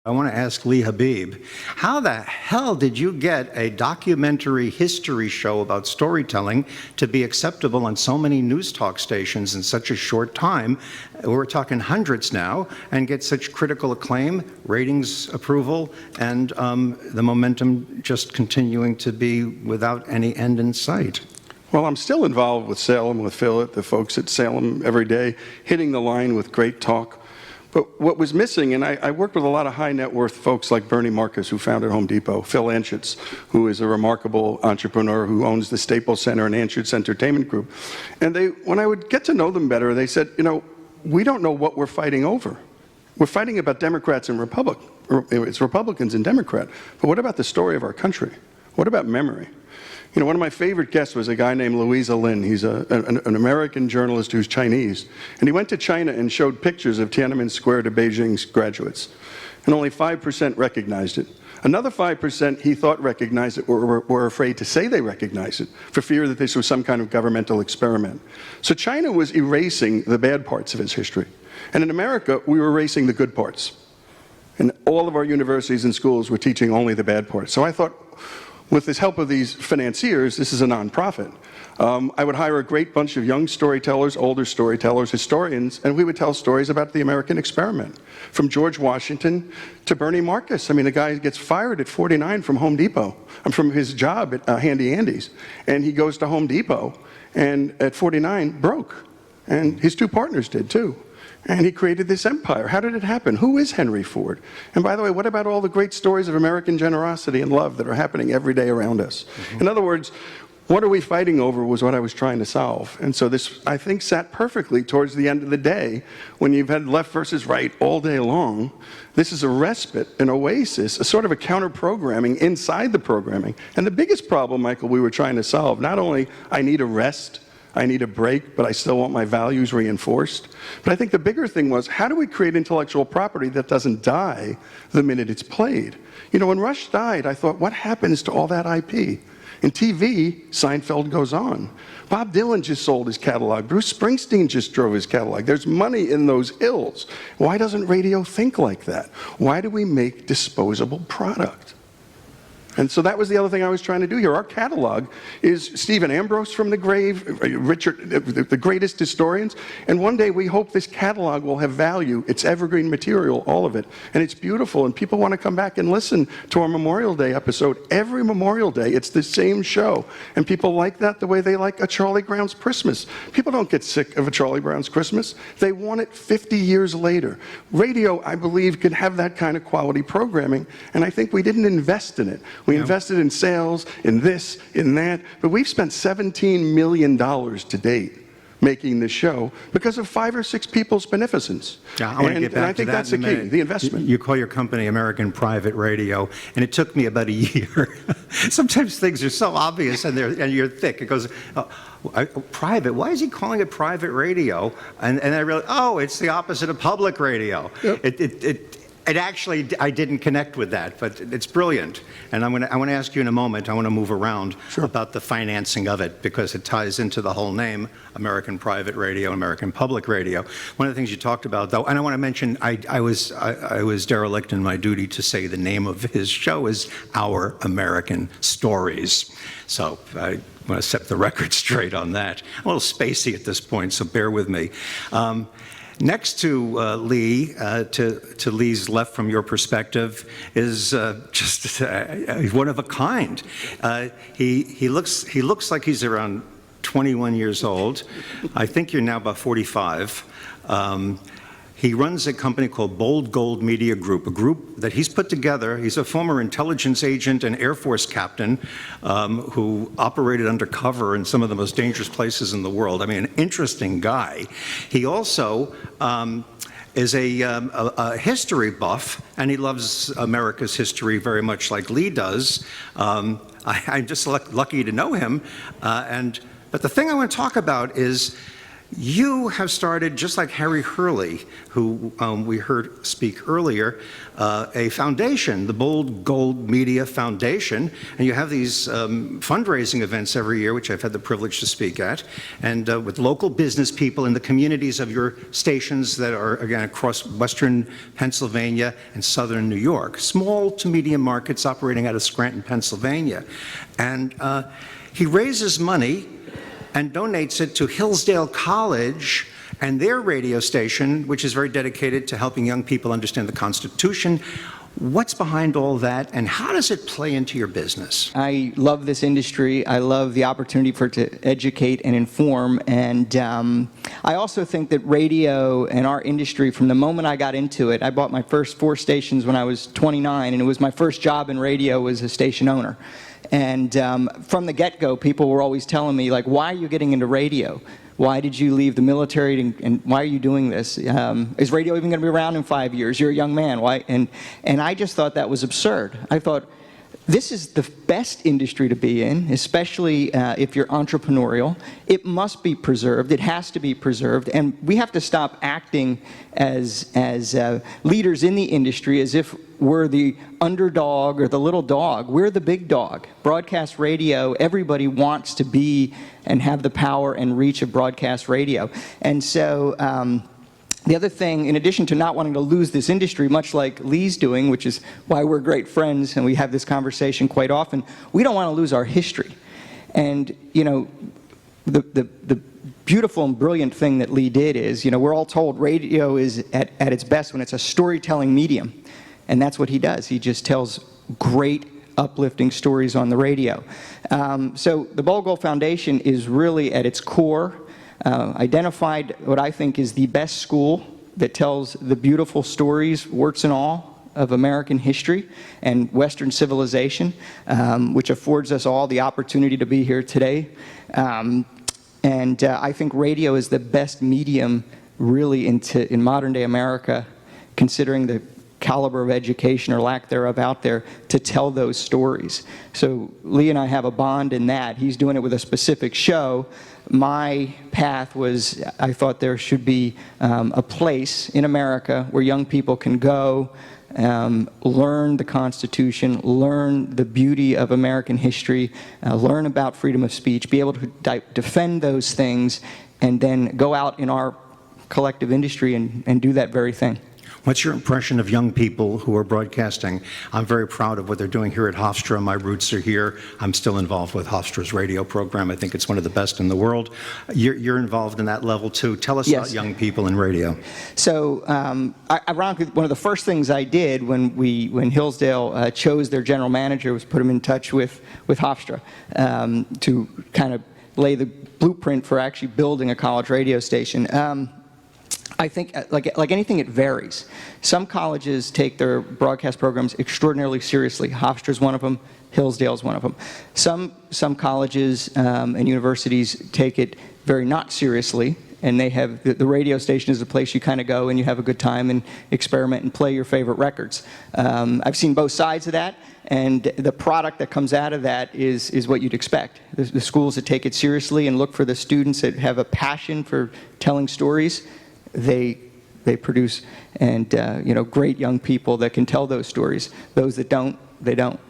I want to ask Lee Habib, how the hell did you get a documentary history show about storytelling to be acceptable on so many news talk stations in such a short time? We're talking hundreds now, and get such critical acclaim, ratings approval, and the momentum just continuing to be without any end in sight. Well, I'm still involved with Salem, with Phil, the folks at Salem every day, hitting the line with great talk. But what was missing, and I worked with a lot of high net worth folks like Bernie Marcus, who founded Home Depot, Phil Anschutz, who is a remarkable entrepreneur who owns the Staples Center and Anschutz Entertainment Group. And when I would get to know them better, they said, you know, we don't know what we're fighting over. We're fighting about Democrats and Republicans. It's Republicans and Democrats. But what about the story of our country? What about memory? You know, one of my favorite guests was a guy named Louisa Lin. He's an American journalist who's Chinese. And he went to China and showed pictures of Tiananmen Square to Beijing's graduates. And only 5% recognized it. Another 5% he thought recognized it were afraid to say they recognized it for fear that this was some kind of governmental experiment. So China was erasing the bad parts of its history. And in America, we were erasing the good parts. And all of our universities and schools were teaching only the bad parts. So I thought, with the help of these financiers, this is a nonprofit. I would hire a great bunch of young storytellers, older storytellers, historians, and we would tell stories about the American experiment, from George Washington to Bernie Marcus. I mean, the guy gets fired at 49 from Home Depot, from his job at Handy Andy's, and he goes to Home Depot, and at 49, broke. And his two partners did too. And he created this empire. How did it happen? Who is Henry Ford? And by the way, what about all the great stories of American generosity and love that are happening every day around us? Mm-hmm. In other words, what are we fighting over was what I was trying to solve. And so this, I think, sat perfectly towards the end of the day when you've had left versus right all day long. This is a respite, an oasis, a sort of a counter-programming inside the programming. And the biggest problem, Michael, we were trying to solve, not only I need a rest, I need a break, but I still want my values reinforced. But I think the bigger thing was, how do we create intellectual property that doesn't die the minute it's played? You know, when Rush died, I thought, what happens to all that IP? In TV, Seinfeld goes on. Bob Dylan just sold his catalog. Bruce Springsteen just drove his catalog. There's money in those ills. Why doesn't radio think like that? Why do we make disposable product? And so that was the other thing I was trying to do here. Our catalog is Stephen Ambrose from the grave, Richard, the greatest historians. And one day we hope this catalog will have value. It's evergreen material, all of it. And it's beautiful. And people want to come back and listen to our Memorial Day episode. Every Memorial Day, it's the same show. And people like that the way they like a Charlie Brown's Christmas. People don't get sick of a Charlie Brown's Christmas. They want it 50 years later. Radio, I believe, could have that kind of quality programming. And I think we didn't invest in it. We invested in sales, in this, in that, but we've spent $17 million to date making this show because of 5 or 6 people's beneficence. Yeah, I want to get back to that. And I think that's the key, the investment. You call your company American Private Radio, and it took me about a year. Sometimes things are so obvious and you're thick. It goes, private, why is he calling it private radio? And I realized, oh, it's the opposite of public radio. Yep. It actually, I didn't connect with that, but it's brilliant. And I want to ask you in a moment, I want to move around about the financing of it, because it ties into the whole name, American Private Radio, American Public Radio. One of the things you talked about, though, and I want to mention, I was derelict in my duty to say the name of his show is Our American Stories. So I want to set the record straight on that. I'm a little spacey at this point, so bear with me. Next to Lee, to Lee's left from your perspective, is just one of a kind. He looks like he's around 21 years old. I think you're now about 45. He runs a company called Bold Gold Media Group, a group that he's put together. He's a former intelligence agent and Air Force captain who operated undercover in some of the most dangerous places in the world. I mean, an interesting guy. He also is a history buff, and he loves America's history very much like Lee does. I'm just lucky to know him. But the thing I want to talk about is, You have started, just like Harry Hurley, who we heard speak earlier, a foundation, the Bold Gold Media Foundation, and you have these fundraising events every year, which I've had the privilege to speak at, and with local business people in the communities of your stations that are, again, across western Pennsylvania and southern New York, small to medium markets operating out of Scranton, Pennsylvania. And he raises money and donates it to Hillsdale College and their radio station, which is very dedicated to helping young people understand the Constitution. What's behind all that, and how does it play into your business? I love this industry. I love the opportunity for it to educate and inform, and I also think that radio and our industry, from the moment I got into it, I bought my first 4 stations when I was 29, and it was my first job in radio as a station owner. And from the get-go, people were always telling me, like, why are you getting into radio? Why did you leave the military, and why are you doing this? Is radio even going to be around in 5 years? You're a young man. Why? And I just thought that was absurd. I thought, this is the best industry to be in, especially if you're entrepreneurial. It must be preserved. It has to be preserved. And we have to stop acting as leaders in the industry as if we're the underdog or the little dog. We're the big dog. Broadcast radio, everybody wants to be and have the power and reach of broadcast radio. And so the other thing, in addition to not wanting to lose this industry, much like Lee's doing, which is why we're great friends and we have this conversation quite often, we don't want to lose our history. And, you know, the beautiful and brilliant thing that Lee did is, you know, we're all told radio is at its best when it's a storytelling medium. And that's what he does. He just tells great, uplifting stories on the radio. So the Bold Gold Foundation is really, at its core, identified what I think is the best school that tells the beautiful stories, warts and all, of American history and Western civilization, which affords us all the opportunity to be here today. And I think radio is the best medium, really, in modern-day America, considering the caliber of education or lack thereof out there, to tell those stories. So Lee and I have a bond in that. He's doing it with a specific show. My path was, I thought there should be a place in America where young people can go, learn the Constitution, learn the beauty of American history, learn about freedom of speech, be able to defend those things, and then go out in our collective industry and do that very thing. What's your impression of young people who are broadcasting? I'm very proud of what they're doing here at Hofstra. My roots are here. I'm still involved with Hofstra's radio program. I think it's one of the best in the world. You're involved in that level too. Tell us about young people in radio. So, ironically, one of the first things I did when Hillsdale chose their general manager was put him in touch with Hofstra to kind of lay the blueprint for actually building a college radio station. I think, like anything, it varies. Some colleges take their broadcast programs extraordinarily seriously. Hofstra's one of them. Hillsdale's one of them. Some colleges and universities take it very not seriously, and they have the radio station is a place you kind of go and you have a good time and experiment and play your favorite records. I've seen both sides of that, and the product that comes out of that is what you'd expect. The schools that take it seriously and look for the students that have a passion for telling stories, they produce, and you know, great young people that can tell those stories. Those that don't, they don't.